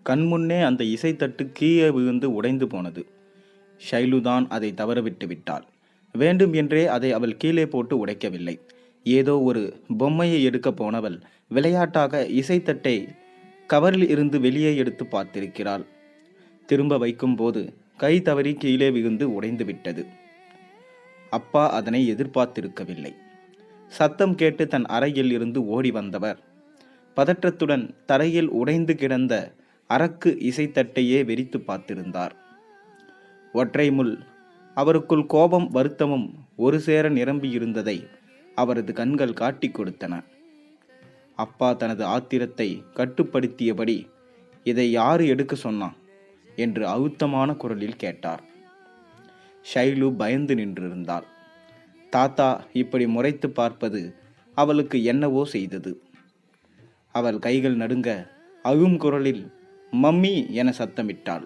கண்முன்னே அந்த இசைத்தட்டு கீழே விழுந்து உடைந்து போனது. ஷைலுதான் அதை தவறவிட்டு விட்டாள். வேண்டும் என்றே அதை அவள் கீழே போட்டு உடைக்கவில்லை. ஏதோ ஒரு பொம்மையை எடுக்க போனவள் விளையாட்டாக இசைத்தட்டை கவரில் இருந்து வெளியே எடுத்து பார்த்திருக்கிறாள். திரும்ப வைக்கும்போது கை தவறி கீழே விழுந்து உடைந்து விட்டது. அப்பா அதனை எதிர்பார்த்திருக்கவில்லை. சத்தம் கேட்டு தன் அறையில் இருந்து ஓடி வந்தவர் பதற்றத்துடன் தரையில் உடைந்து கிடந்த அரக்கு இசைத்தட்டையே வெறித்து பார்த்திருந்தார். ஒற்றை முள் அவருக்குள் கோபம் வருத்தமும் ஒரு சேர நிரம்பியிருந்ததை அவரது கண்கள் காட்டி கொடுத்தன. அப்பா தனது ஆத்திரத்தை கட்டுப்படுத்தியபடி, இதை யாரு எடுக்க சொன்னான் என்று அழுத்தமான குரலில் கேட்டார். ஷைலு பயந்து நின்றிருந்தாள். தாத்தா இப்படி முறைத்து பார்ப்பது அவளுக்கு என்னவோ செய்தது. அவள் கைகள் நடுங்க அழும் குரலில் மம்மி என சத்தமிட்டாள்.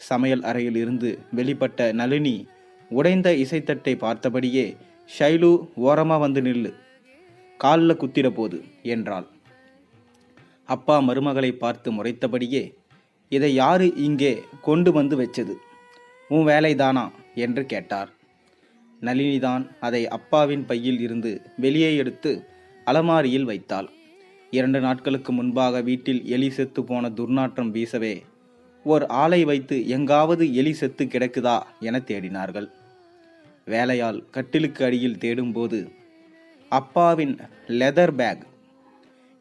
சமையல் அறையில் இருந்து வெளிப்பட்ட நளினி உடைந்த இசைத்தட்டை பார்த்தபடியே, ஷைலு ஓரமா வந்து நில்லு, காலில் குத்திர போது என்றாள். அப்பா மருமகளை பார்த்து முறைத்தபடியே, இதை யாரு இங்கே கொண்டு வந்து வச்சது, உன் வேலைதானா என்று கேட்டார். நளினிதான் அதை அப்பாவின் பையில் இருந்து வெளியே எடுத்து அலமாரியில் வைத்தாள். 2 நாட்களுக்கு முன்பாக வீட்டில் எலி செத்து போன துர்நாற்றம் வீசவே ஓர் ஆளை வைத்து எங்காவது எலி செத்து கிடக்குதா என தேடினார்கள். வேலையால் கட்டிலுக்கு அடியில் தேடும்போது அப்பாவின் லெதர் பேக்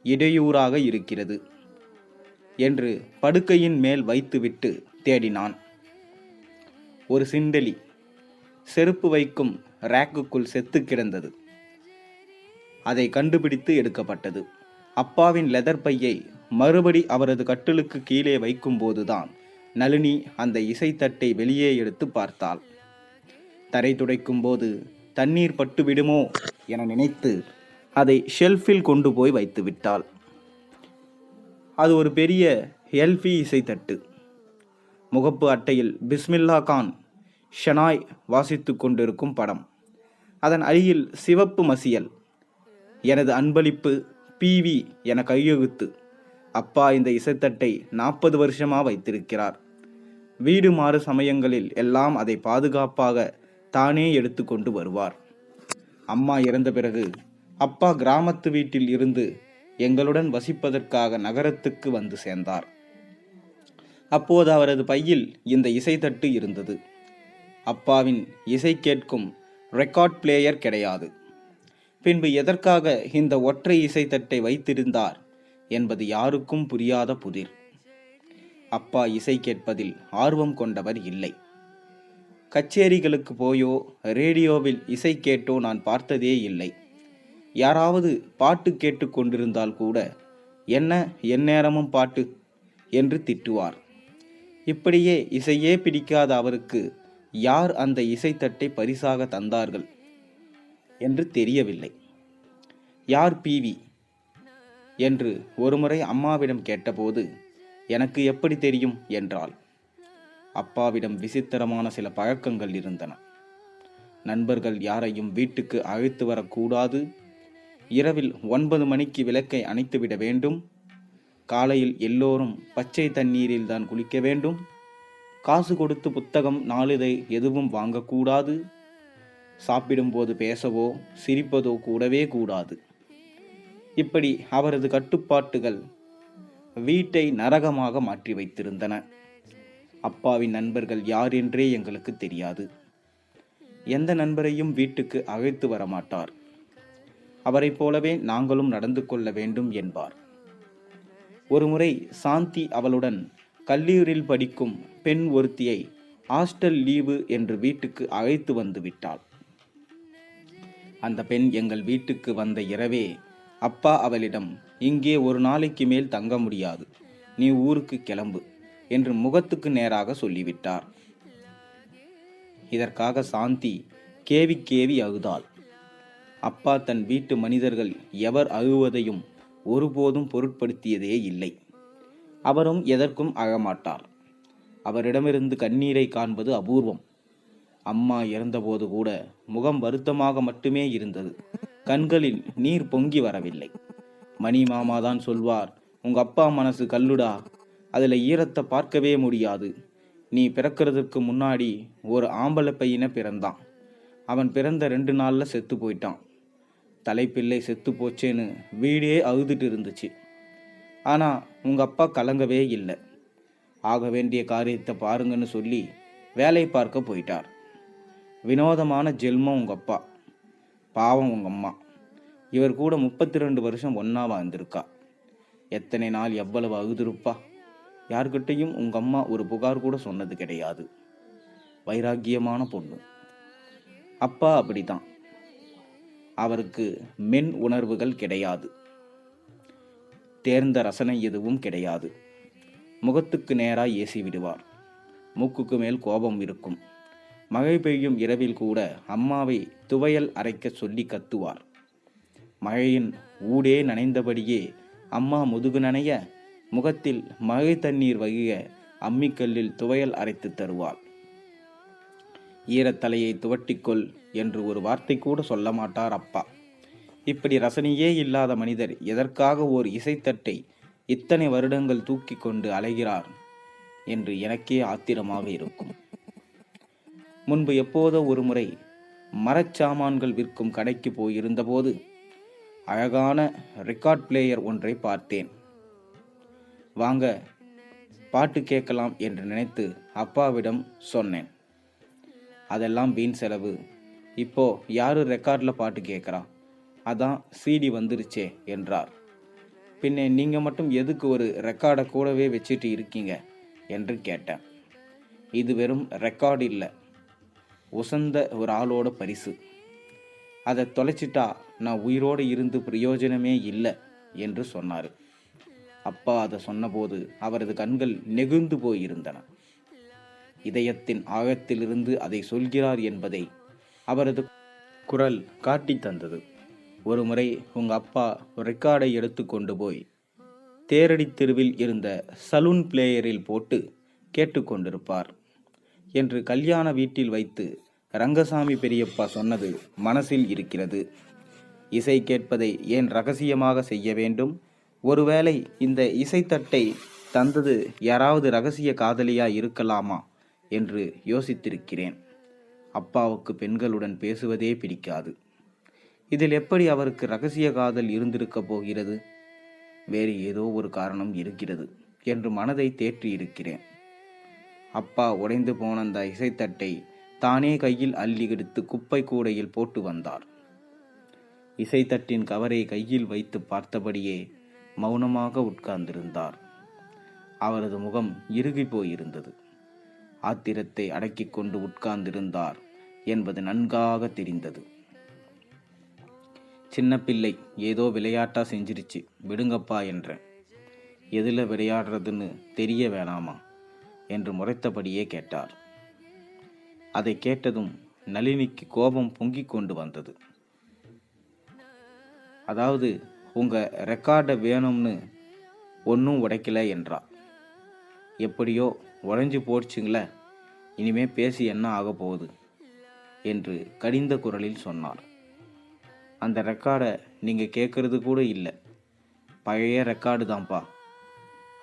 இடையூறாக இருக்கிறது என்று படுக்கையின் மேல் வைத்துவிட்டு தேடினான். ஒரு சிண்டலி செருப்பு வைக்கும் ரேக்குக்குள் செத்து கிடந்தது. அதை கண்டுபிடித்து எடுக்கப்பட்டது. அப்பாவின் லெதர் பையை மறுபடி அவரது கட்டிலுக்கு கீழே வைக்கும்போதுதான் நளினி அந்த இசைத்தட்டை வெளியே எடுத்து பார்த்தாள். தரை துடைக்கும் போது தண்ணீர் பட்டு விடுமோ என நினைத்து அதை ஷெல்ஃபில் கொண்டு போய் வைத்து விட்டாள். அது ஒரு பெரிய எல்ஃபி இசைத்தட்டு. முகப்பு அட்டையில் பிஸ்மில்லா கான் ஷனாய் வாசித்து கொண்டிருக்கும் படம். அதன் அருகில் சிவப்பு மசியல், எனது அன்பளிப்பு பிவி என கையெழுத்து. அப்பா இந்த இசைத்தட்டை 40 வருஷமா வைத்திருக்கிறார். வீடு மாறு சமயங்களில் எல்லாம் அதை பாதுகாப்பாக தானே எடுத்து கொண்டு வருவார். அம்மா இறந்த பிறகு அப்பா கிராமத்து வீட்டில் இருந்து எங்களுடன் வசிப்பதற்காக நகரத்துக்கு வந்து சேர்ந்தார். அப்போது அவரது பையில் இந்த இசைத்தட்டு இருந்தது. அப்பாவின் இசை கேட்கும் ரெக்கார்ட் பிளேயர் கிடையாது. பின்பு எதற்காக இந்த ஒற்றை இசைத்தட்டை வைத்திருந்தார் என்பது யாருக்கும் புரியாத புதிர். அப்பா இசை கேட்பதில் ஆர்வம் கொண்டவர் இல்லை. கச்சேரிகளுக்கு போயோ ரேடியோவில் இசை கேட்டோ நான் பார்த்ததே இல்லை. யாராவது பாட்டு கேட்டு கொண்டிருந்தால் கூட என்ன எந்நேரமும் பாட்டு என்று திட்டுவார். இப்படியே இசையே பிடிக்காத அவருக்கு யார் அந்த இசைத்தட்டை பரிசாக தந்தார்கள் என்று தெரியவில்லை. யார் பிவி என்று ஒருமுறை அம்மாவிடம் கேட்டபோது, எனக்கு எப்படி தெரியும் என்றாள். அப்பாவிடம் விசித்திரமான சில பழக்கங்கள் இருந்தன. நண்பர்கள் யாரையும் வீட்டுக்கு அழைத்து வரக்கூடாது, இரவில் 9 மணிக்கு விளக்கை அணைத்துவிட வேண்டும், காலையில் எல்லோரும் பச்சை தண்ணீரில் தான் குளிக்க வேண்டும், காசு கொடுத்து புத்தகம் நாளிதழ் எதுவும் வாங்கக்கூடாது, சாப்பிடும்போது பேசவோ சிரிப்பதோ கூடவே கூடாது. இப்படி அவரது கட்டுப்பாட்டுகள் வீட்டை நரகமாக மாற்றி வைத்திருந்தன. அப்பாவின் நண்பர்கள் யார் என்றே எங்களுக்கு தெரியாது. எந்த நண்பரையும் வீட்டுக்கு அழைத்து வரமாட்டார். அவரை போலவே நாங்களும் நடந்து கொள்ள வேண்டும் என்பார். ஒருமுறை சாந்தி அவளுடன் கல்லூரியில் படிக்கும் பெண் ஒருத்தியை ஹாஸ்டல் லீவு என்று வீட்டுக்கு அழைத்து வந்து விட்டாள். அந்த பெண் எங்கள் வீட்டுக்கு வந்த இரவே அப்பா அவளிடம், இங்கே ஒரு நாளைக்கு மேல் தங்க முடியாது, நீ ஊருக்கு கிளம்பு என்று முகத்துக்கு நேராக சொல்லிவிட்டார். இதற்காக சாந்தி கேவி கேவி அழுதாள். அப்பா தன் வீட்டு மனிதர்கள் எவர் அழுவதையும் ஒருபோதும் பொருட்படுத்தியதே இல்லை. அவரும் எதற்கும் அழமாட்டார். அவரிடமிருந்து கண்ணீரை காண்பது அபூர்வம். அம்மா இறந்தபோது கூட முகம் வருத்தமாக மட்டுமே இருந்தது. கண்களில் நீர் பொங்கி வரவில்லை. மணி மாமாதான் சொல்வார், உங்க அப்பா மனசு கல்லுடா, அதில் ஈரத்தை பார்க்கவே முடியாது. நீ பிறக்கிறதுக்கு முன்னாடி ஒரு ஆம்பளை பையனை பிறந்தான். அவன் பிறந்த 2 நாளில் செத்து போயிட்டான். தலைப்பிள்ளை செத்து போச்சேன்னு வீடே அழுதுட்டு இருந்துச்சு. ஆனால் உங்கள் அப்பா கலங்கவே இல்லை. ஆக வேண்டிய காரியத்தை பாருங்கன்னு சொல்லி வேலை பார்க்க போயிட்டார். வினோதமான ஜென்மம் உங்கள் அப்பா, பாவம் உங்கள் அம்மா. இவர் கூட 32 வருஷம் ஒன்றா வாழ்ந்திருக்கா. எத்தனை நாள் எவ்வளவு அழுதுருப்பா. யார்கிட்டையும் உங்கள் அம்மா ஒரு புகார் கூட சொன்னது கிடையாது. வைராக்கியமான பொண்ணு. அப்பா அப்படிதான். அவருக்கு மென் உணர்வுகள் கிடையாது. தேர்ந்த ரசனை எதுவும் கிடையாது. முகத்துக்கு நேராக ஏசி விடுவார். மூக்குக்கு மேல் கோபம் இருக்கும். மழை பெய்யும் இரவில் கூட அம்மாவை துவையல் அரைக்க சொல்லி கத்துவார். மழையின் ஊடே நனைந்தபடியே அம்மா முதுகு நனைய, முகத்தில் மழை தண்ணீர் வகிய அம்மிக்கல்லில் துவையல் அரைத்து தருவாள். ஈரத்தலையை துவட்டிக்கொள் என்று ஒரு வார்த்தை கூட சொல்ல மாட்டார் அப்பா. இப்படி ரசனையே இல்லாத மனிதர் எதற்காக ஓர் இசைத்தட்டை இத்தனை வருடங்கள் தூக்கி கொண்டு அலைகிறார் என்று எனக்கே ஆத்திரமாக இருக்கும். முன்பு எப்போதோ ஒரு முறை மரச்சாமான்கள் விற்கும் கடைக்கு போயிருந்தபோது அழகான ரெக்கார்ட் பிளேயர் ஒன்றை பார்த்தேன். வாங்க பாட்டு கேட்கலாம் என்று நினைத்து அப்பாவிடம் சொன்னேன். அதெல்லாம் வீண் செலவு. இப்போ யாரு ரெக்கார்டில் பாட்டு கேட்குறா? அதான் சிடி வந்துருச்சே என்றார். பின்னே நீங்கள் மட்டும் எதுக்கு ஒரு ரெக்கார்டை கூடவே வச்சுட்டு இருக்கீங்க என்று கேட்டேன். இது வெறும் ரெக்கார்டு இல்லை, உசந்த ஒரு ஆளோட பரிசு. அதை தொலைச்சிட்டா நான் உயிரோடு இருந்து பிரயோஜனமே இல்லை என்று சொன்னார். அப்பா அதை சொன்னபோது அவரது கண்கள் நெகிழ்ந்து போயிருந்தன. இதயத்தின் ஆழத்திலிருந்து அதை சொல்கிறார் என்பதை அவரது குரல் காட்டி தந்தது. ஒரு முறை உங்கள் அப்பா ரெக்கார்டை எடுத்து கொண்டு போய் தேரடி தெருவில் இருந்த சலூன் பிளேயரில் போட்டு கேட்டுக்கொண்டிருப்பார் என்று கல்யாண வீட்டில் வைத்து ரங்கசாமி பெரியப்பா சொன்னது மனசில் இருக்கிறது. இசை கேட்பதை ஏன் ரகசியமாக செய்ய வேண்டும்? ஒருவேளை இந்த இசைத்தட்டை தந்தது யாராவது ரகசிய காதலியா இருக்கலாமா என்று யோசித்திருக்கிறேன். அப்பாவுக்கு பெண்களுடன் பேசுவதே பிடிக்காது. இதில் எப்படி அவருக்கு ரகசிய காதல் இருந்திருக்க போகிறது? வேறு ஏதோ ஒரு காரணம் இருக்கிறது என்று மனதை தேற்றியிருக்கிறேன். அப்பா உடைந்து போன அந்த இசைத்தட்டை தானே கையில் அள்ளி எடுத்து குப்பை கூடையில் போட்டு வந்தார். இசைத்தட்டின் கவரை கையில் வைத்து பார்த்தபடியே மௌனமாக உட்கார்ந்திருந்தார். அவரது முகம் இறுகி போயிருந்தது. ஆத்திரத்தை அடக்கிக் கொண்டு உட்கார்ந்திருந்தார் என்பது நன்காக தெரிந்தது. சின்ன பிள்ளை ஏதோ விளையாட்டா செஞ்சிருச்சு, விடுங்கப்பா என்றேன். எதில் விளையாடுறதுன்னு தெரிய வேணாமா என்று முறைத்தபடியே கேட்டார். அதை கேட்டதும் நளினிக்கு கோபம் பொங்கிக் கொண்டு வந்தது. அதாவது உங்கள் ரெக்கார்டை வேணும்னு ஒன்றும் உடைக்கல என்றா. எப்படியோ உடைஞ்சு போச்சுங்களே, இனிமே பேசி என்ன ஆக போகுது என்று கடிந்த குரலில் சொன்னார். அந்த ரெக்கார்டை நீங்கள் கேட்கறது கூட இல்லை, பழைய ரெக்கார்டு தான்ப்பா.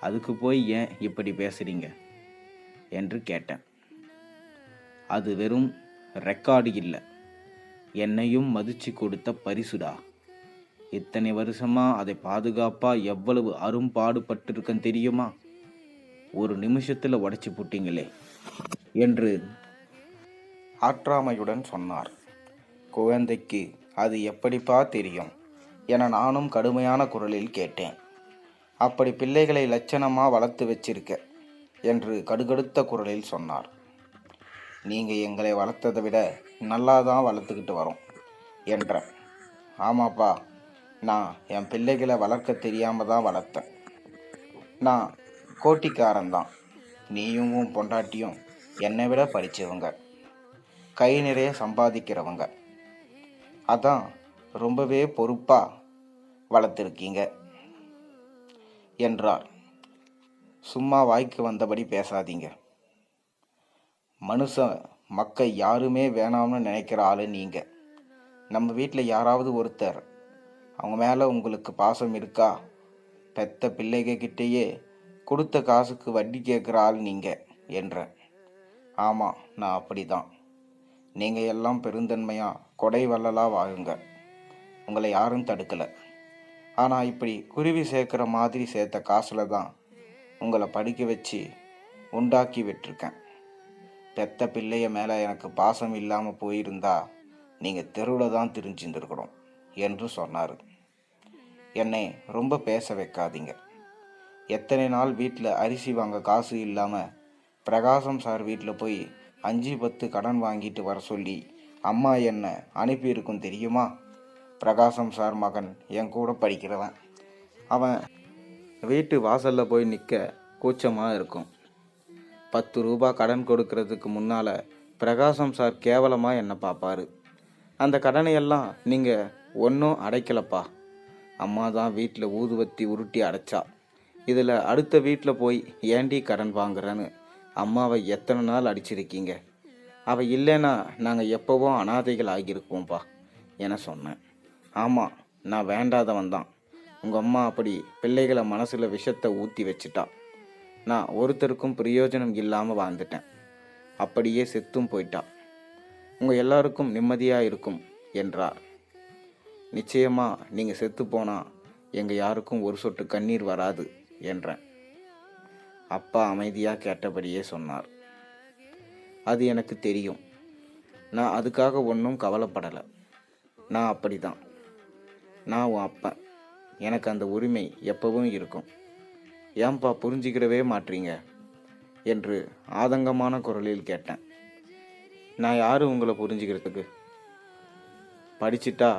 அதுக்கு போய் ஏன் இப்படி பேசுகிறீங்க என்று கேட்டேன். அது வெறும் ரெக்கார்டு இல்லை, என்னையும் மதிச்சு கொடுத்த பரிசுடா. இத்தனை வருஷமா அதை பாதுகாப்பா எவ்வளவு அரும்பாடுபட்டிருக்கேன் தெரியுமா? ஒரு நிமிஷத்தில் உடைச்சி போட்டீங்களே என்று ஆற்றாமையுடன் சொன்னார். குழந்தைக்கு அது எப்படிப்பா தெரியும் என நானும் கடுமையான குரலில் கேட்டேன். அப்படி பிள்ளைகளை லட்சணமாக வளர்த்து வச்சிருக்க என்று கடுகடுத்த குரலில் சொன்னார். நீங்கள் எங்களை வளர்த்ததை விட நல்லா தான் வளர்த்துக்கிட்டு வரோம் என்றேன். ஆமாப்பா, நான் என் பிள்ளைகளை வளர்க்க தெரியாமல் தான் வளர்த்தேன். நான் கோட்டிக்காரன்தான். நீயும் பொண்டாட்டியும் என்னை விட படித்தவங்க, கை நிறைய சம்பாதிக்கிறவங்க. அதான் ரொம்பவே பொறுப்பாக வளர்த்துருக்கீங்க என்றார். சும்மா வாய்க்கு வந்தபடி பேசாதீங்க. மக்கள் யாருமே வேணாம்னு நினைக்கிற ஆளு நீங்கள். நம்ம வீட்டில் யாராவது ஒருத்தர் அவங்க மேலே உங்களுக்கு பாசம் இருக்கா? பெத்த பிள்ளைகிட்டேயே கொடுத்த காசுக்கு வட்டி கேட்குற ஆள் நீங்கள் என்றேன். ஆமாம், நான் அப்படி தான். நீங்கள் எல்லாம் பெருந்தன்மையாக கொடை வள்ளலாக வாழுங்க, உங்களை யாரும் தடுக்கலை. ஆனால் இப்படி குருவி சேர்க்குற மாதிரி சேர்த்த காசில் தான் உங்களை படிக்க வச்சு உண்டாக்கி விட்டுருக்கேன். பெத்த பிள்ளைய மேலே எனக்கு பாசம் இல்லாமல் போயிருந்தா நீங்கள் தெருவில் தான் திரிஞ்சிருந்துருக்கணும் என்று சொன்னார். என்னை ரொம்ப பேச வைக்காதீங்க. எத்தனை நாள் வீட்டில் அரிசி வாங்க காசு இல்லாமல் பிரகாசம் சார் வீட்டில் போய் 5-10 கடன் வாங்கிட்டு வர சொல்லி அம்மா என்னை அனுப்பியிருக்கும் தெரியுமா? பிரகாசம் சார் மகன் என் கூட படிக்கிறவன். அவன் வீட்டு வாசலில் போய் நிற்க கூச்சமாக இருக்கும். 10 ரூபா கடன் கொடுக்கறதுக்கு முன்னால் பிரகாசம் சார் கேவலமாக என்னை பார்ப்பாரு. அந்த கடனையெல்லாம் நீங்கள் ஒன்றும் அடைக்கலப்பா, அம்மா தான் வீட்டில் ஊதுவத்தி உருட்டி அடைச்சா. இதில் அடுத்த வீட்டில் போய் ஏண்டி கடன் வாங்குறேன்னு அம்மாவை எத்தனை நாள் அடிச்சிருக்கீங்க. அவள் இல்லைன்னா நாங்கள் எப்போவோ அனாதைகள் ஆகியிருப்போம்ப்பா என சொன்னேன். ஆமாம், நான் வேண்டாதவன் தான். உங்கள் அம்மா அப்படி பிள்ளைகளை மனசில் விஷத்தை ஊற்றி வச்சுட்டா. நான் ஒருத்தருக்கும் பிரயோஜனம் இல்லாமல் வாழ்ந்துட்டேன். அப்படியே செத்தும் போயிட்டா. உங்கள் எல்லாருக்கும் நிம்மதியாக இருக்கும் என்றார். நிச்சயமாக நீங்கள் செத்து போனால் எங்கள் யாருக்கும் ஒரு சொட்டு கண்ணீர் வராது என்றேன். அப்பா அமைதியாக கேட்டபடியே சொன்னார். அது எனக்கு தெரியும். நான் அதுக்காக ஒன்றும் கவலைப்படலை. நான் அப்படி தான். நான் உன் அப்பன். எனக்கு அந்த உரிமை எப்பவும் இருக்கும். ஏன்பா புரிஞ்சிக்கிறவே மாட்டீங்க என்று ஆதங்கமான குரலில் கேட்டேன். நான் யார் உங்களை புரிஞ்சுக்கிறதுக்கு? படிச்சிட்டா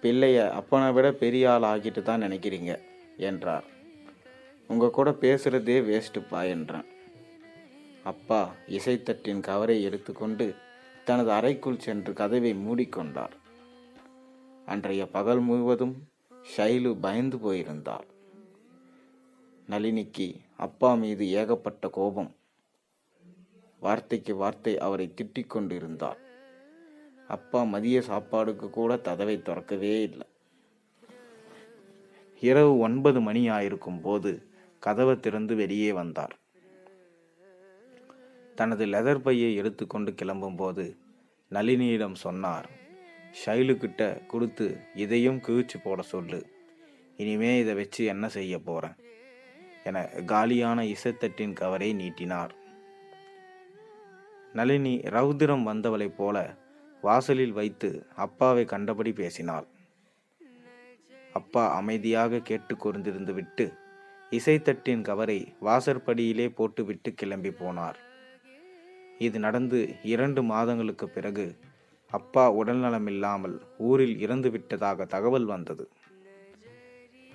பிள்ளைய அப்பனை விட பெரிய ஆள் ஆகிட்டு தான் நினைக்கிறீங்க என்றார். உங்கள் கூட பேசுகிறதே வேஸ்ட்டுப்பா என்றான். அப்பா இசைத்தட்டின் கவரை எடுத்துக்கொண்டு தனது அறைக்குள் சென்று கதவை மூடிக்கொண்டார். அன்றைய பகல் முழுவதும் ஷைலு பயந்து போயிருந்தார். நளினிக்கு அப்பா மீது ஏகப்பட்ட கோபம். வார்த்தைக்கு வார்த்தை அவரை திட்டிக் கொண்டிருந்தார். அப்பா மதிய சாப்பாடுக்கு கூட கதவை திறக்கவே இல்லை. இரவு 9 மணி ஆயிருக்கும் போது கதவை திறந்து வெளியே வந்தார். தனது லெதர் பையை எடுத்துக்கொண்டு கிளம்பும்போது நளினியிடம் சொன்னார். ஷைலுக்கிட்ட கொடுத்து இதையும் கிழிச்சு போட சொல்லு. இனிமே இதை வச்சு என்ன செய்ய போகிறேன் என காலியான இசைத்தட்டின் கவரை நீட்டினார். நளினி ரௌதிரம் வந்தவளைப் போல வாசலில் வைத்து அப்பாவை கண்டபடி பேசினாள். அப்பா அமைதியாக கேட்டு கொண்டிருந்து விட்டு இசைத்தட்டின் கவரை வாசற்படியிலே போட்டுவிட்டு கிளம்பி போனார். இது நடந்து 2 மாதங்களுக்கு பிறகு அப்பா உடல்நலமில்லாமல் ஊரில் இறந்து விட்டதாக தகவல் வந்தது.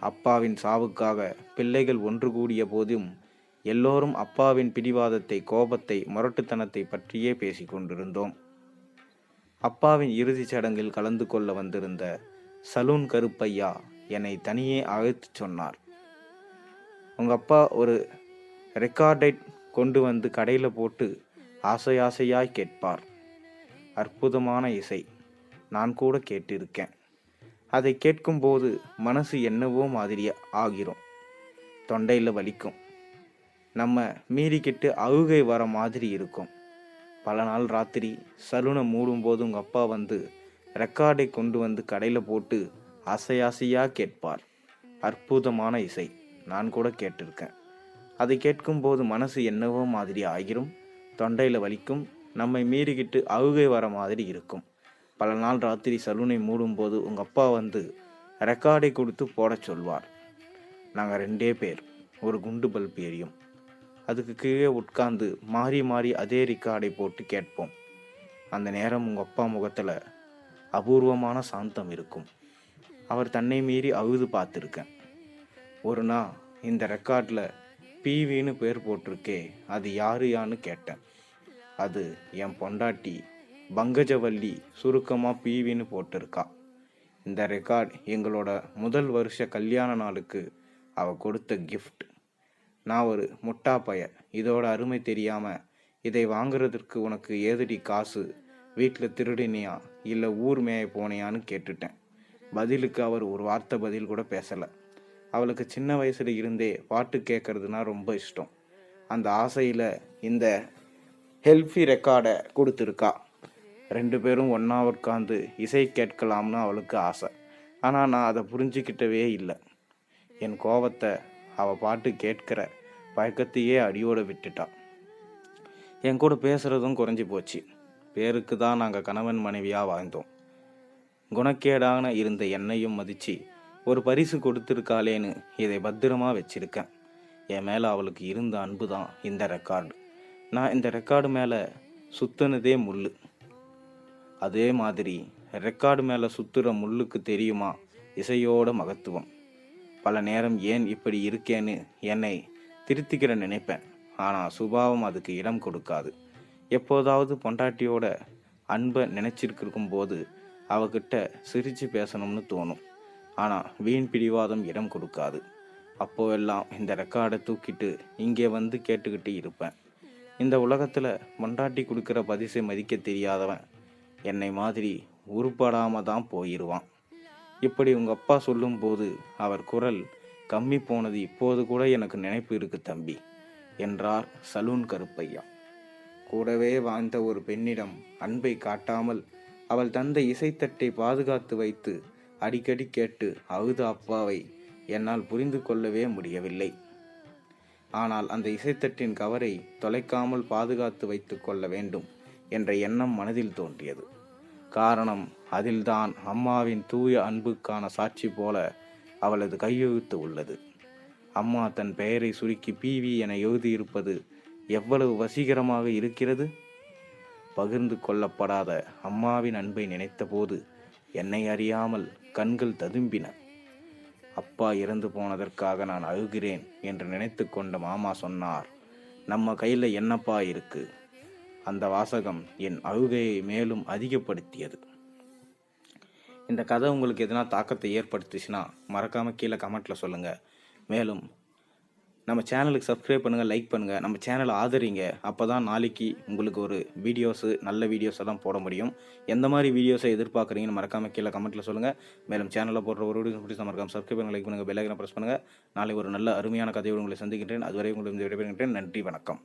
அப்பாவின் சாவுக்காக பிள்ளைகள் ஒன்று கூடிய போதும் எல்லோரும் அப்பாவின் பிடிவாதத்தை, கோபத்தை, முரட்டுத்தனத்தை பற்றியே பேசிக்கொண்டிருந்தோம். அப்பாவின் இறுதிச் சடங்கில் கலந்து கொள்ள வந்திருந்த சலூன் கருப்பையா என்னை தனியே அழைத்து சொன்னார். உங்கள் அப்பா ஒரு ரெக்கார்டை கொண்டு வந்து கடையில் போட்டு ஆசையாய் கேட்பார். அற்புதமான இசை. நான் கூட கேட்டிருக்கேன். அதை கேட்கும்போது மனசு என்னவோ மாதிரி ஆகிரும். தொண்டையில் வலிக்கும். நம்ம மீறிக்கிட்டு அழுகை வர மாதிரி இருக்கும். பல நாள் ராத்திரி சலூனை மூடும்போது உங்கள் அப்பா வந்து ரெக்கார்டை கொண்டு வந்து கடையில் போட்டு ஆசையாக கேட்பார். அற்புதமான இசை. நான் கூட கேட்டிருக்கேன். அதை கேட்கும்போது மனசு என்னவோ மாதிரி ஆகிரும். தொண்டையில் வலிக்கும். நம்மை மீறிக்கிட்டு அழுகை வர மாதிரி இருக்கும். பல நாள் ராத்திரி சலூனை மூடும்போது உங்கள் அப்பா வந்து ரெக்கார்டை கொடுத்து போட சொல்வார். நாங்கள் 2 பேர் ஒரு குண்டு பல்ப் எரியும். அதுக்கு கீழே உட்கார்ந்து மாறி மாறி அதே ரெக்கார்டை போட்டு கேட்போம். அந்த நேரம் உங்கள் அப்பா முகத்தில் அபூர்வமான சாந்தம் இருக்கும். அவர் தன்னை மீறி அழுது பார்த்துருக்கேன். ஒரு நாள் இந்த ரெக்கார்டில் பிவின்னு பேர் போட்டிருக்கே, அது யாருயான்னு கேட்டேன். அது என் பொண்டாட்டி பங்கஜவல்லி, சுருக்கமாக பிவின்னு போட்டிருக்கா. இந்த ரெக்கார்ட் எங்களோட முதல் வருஷ கல்யாண நாளுக்கு அவள் கொடுத்த கிஃப்ட். நான் ஒரு முட்டாப்பைய, இதோட அருமை தெரியாமல் இதை வாங்குறதுக்கு உனக்கு ஏதடி காசு, வீட்டில் திருடினியா இல்லை ஊர் மேய போனியான்னு கேட்டுட்டேன். பதிலுக்கு அவர் ஒரு வார்த்தை பதில் கூட பேசலை. அவளுக்கு சின்ன வயசுல இருந்தே பாட்டு கேட்கறதுனா ரொம்ப இஷ்டம். அந்த ஆசையில் இந்த ஹெல்ஃபி ரெக்கார்டை கொடுத்துருக்கா. 2 பேரும் ஒன்றா உட்காந்து இசை கேட்கலாம்னு அவளுக்கு ஆசை. ஆனால் நான் அதை புரிஞ்சிக்கிட்டவே இல்லை. என் கோபத்தை அவள் பாட்டு கேட்கிற பழக்கத்தையே அடியோடு விட்டுட்டா. என் கூட பேசுகிறதும் குறைஞ்சி போச்சு. பேருக்கு தான் நாங்கள் கணவன் மனைவியாக வாழ்ந்தோம். குணக்கேடான இருந்த என்னையும் மதித்து ஒரு பரிசு கொடுத்துருக்காளேன்னு இதை பத்திரமா வச்சிருக்கேன். என் மேலே அவளுக்கு இருந்த அன்பு தான் இந்த ரெக்கார்டு. நான் இந்த ரெக்கார்டு மேலே சுத்தினதே முள். அதே மாதிரி ரெக்கார்டு மேலே சுற்றுற முள்ளுக்கு தெரியுமா இசையோட மகத்துவம். பல நேரம் ஏன் இப்படி இருக்கேன்னு என்னை திருத்திக்கிற நினைப்பேன். ஆனால் சுபாவம் அதுக்கு இடம் கொடுக்காது. எப்போதாவது பொண்டாட்டியோட அன்பை நினச்சிருக்கும் போது அவகிட்ட சிரித்து பேசணும்னு தோணும். ஆனால் வீண் பிடிவாதம் இடம் கொடுக்காது. அப்போவெல்லாம் இந்த ரெக்கார்டை தூக்கிட்டு இங்கே வந்து கேட்டுக்கிட்டு இருப்பேன். இந்த உலகத்தில் பொண்டாட்டி கொடுக்குற பரிசை மதிக்க தெரியாதவன் என்னை மாதிரி உருப்படாம தான் போயிடுவான். இப்படி உங்கள் அப்பா சொல்லும்போது அவர் குரல் கம்மி போனது இப்போது கூட எனக்கு நினைப்பு இருக்கு தம்பி என்றார் சலூன் கருப்பையா. கூடவே வாழ்ந்த ஒரு பெண்ணிடம் அன்பை காட்டாமல் அவள் தந்த இசைத்தட்டை பாதுகாத்து வைத்து அடிக்கடி கேட்டு அழுத அப்பாவை என்னால் புரிந்து கொள்ளவே முடியவில்லை. ஆனால் அந்த இசைத்தட்டின் கவரை தொலைக்காமல் பாதுகாத்து வைத்து கொள்ள வேண்டும் என்ற எண்ணம் மனதில் தோன்றியது. காரணம், அதில்தான் அம்மாவின் தூய அன்புக்கான சாட்சி போல அவளது கையெழுத்து உள்ளது. அம்மா தன் பெயரை சுருக்கி பிவி என எழுதியிருப்பது எவ்வளவு வசீகரமாக இருக்கிறது. பகிர்ந்து கொள்ளப்படாத அம்மாவின் அன்பை நினைத்தபோது என்னை அறியாமல் கண்கள் ததும்பின. அப்பா இறந்து போனதற்காக நான் அழுகிறேன் என்று நினைத்து கொண்ட மாமா சொன்னார், நம்ம கையில் என்னப்பா இருக்கு. அந்த வாசகம் என் அழுகையை மேலும் அதிகப்படுத்தியது. இந்த கதை உங்களுக்கு எதனா தாக்கத்தை ஏற்படுத்துச்சுன்னா மறக்காமல் கீழே கமெண்ட்டில் சொல்லுங்கள். மேலும் நம்ம சேனலுக்கு சப்ஸ்கிரைப் பண்ணுங்கள், லைக் பண்ணுங்கள், நம்ம சேனலை ஆதரிங்க. அப்போ தான் நாளைக்கு உங்களுக்கு ஒரு நல்ல வீடியோஸ் எல்லாம் போட முடியும். எந்த மாதிரி வீடியோஸை எதிர்பார்க்குறீங்கன்னு மறக்காமல் கீழே கமெண்ட்டில் சொல்லுங்கள். மேலும் சேனலில் போடுற ஒரு வீடியோ பிடிச்ச மறக்காமல் சப்ஸ்கிரைப் பண்ணுங்கள், லைக் பண்ணுங்கள், பெல் ஐகானை ப்ரெஸ் பண்ணுங்கள். நாளை ஒரு நல்ல அருமையான கதையோடு உங்களை சந்திக்கின்றேன். அதுவரை உங்களுக்கு விடைபெறுகின்றேன். நன்றி, வணக்கம்.